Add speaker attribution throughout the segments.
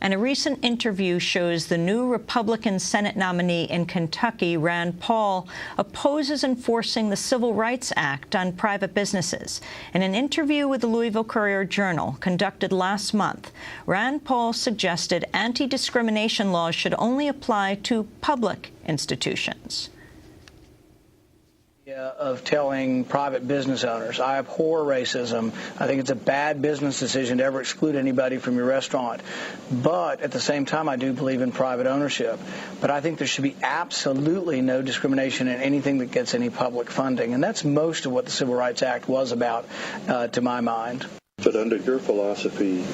Speaker 1: And a recent interview shows the new Republican Senate nominee in Kentucky, Rand Paul, opposes enforcing the Civil Rights Act on private businesses. In an interview with the Louisville Courier-Journal conducted last month, Rand Paul suggested anti-discrimination laws should only apply to public institutions.
Speaker 2: Of telling private business owners, I abhor racism. I think it's a bad business decision to ever exclude anybody from your restaurant. But at the same time, I do believe in private ownership. But I think there should be absolutely no discrimination in anything that gets any public funding. And that's most of what the Civil Rights Act was about, to my mind.
Speaker 3: But under your philosophy,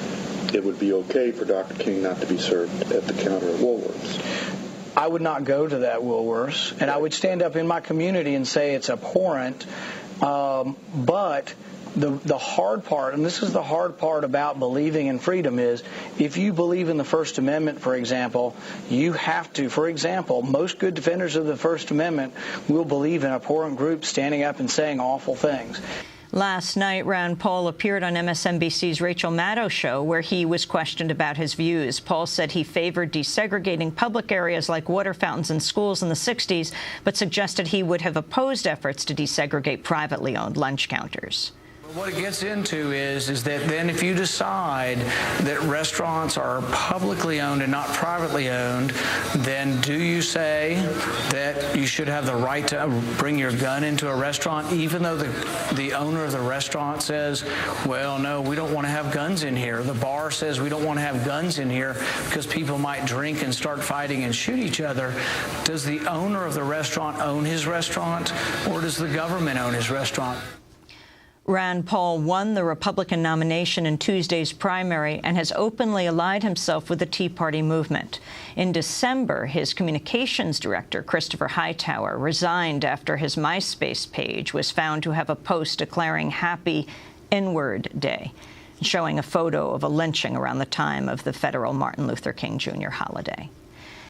Speaker 3: it would be okay for Dr. King not to be served at the counter at Woolworths.
Speaker 2: I would not go to that Woolworths, and I would stand up in my community and say it's abhorrent. But the hard part, and this is the hard part about believing in freedom, is if you believe in the First Amendment, for example, you have to, for example, most good defenders of the First Amendment will believe in abhorrent groups standing up and saying awful things.
Speaker 1: Last night, Rand Paul appeared on MSNBC's Rachel Maddow show, where he was questioned about his views. Paul said he favored desegregating public areas like water fountains in schools in the 60s, but suggested he would have opposed efforts to desegregate privately owned lunch counters.
Speaker 4: What it gets into is that then if you decide that restaurants are publicly owned and not privately owned, then do you say that you should have the right to bring your gun into a restaurant, even though the owner of the restaurant says, well, no, we don't want to have guns in here. The bar says we don't want to have guns in here because people might drink and start fighting and shoot each other. Does the owner of the restaurant own his restaurant, or does the government own his restaurant?
Speaker 1: Rand Paul won the Republican nomination in Tuesday's primary and has openly allied himself with the Tea Party movement. In December, his communications director, Christopher Hightower, resigned after his MySpace page was found to have a post declaring Happy N-Word Day, showing a photo of a lynching around the time of the federal Martin Luther King Jr. holiday.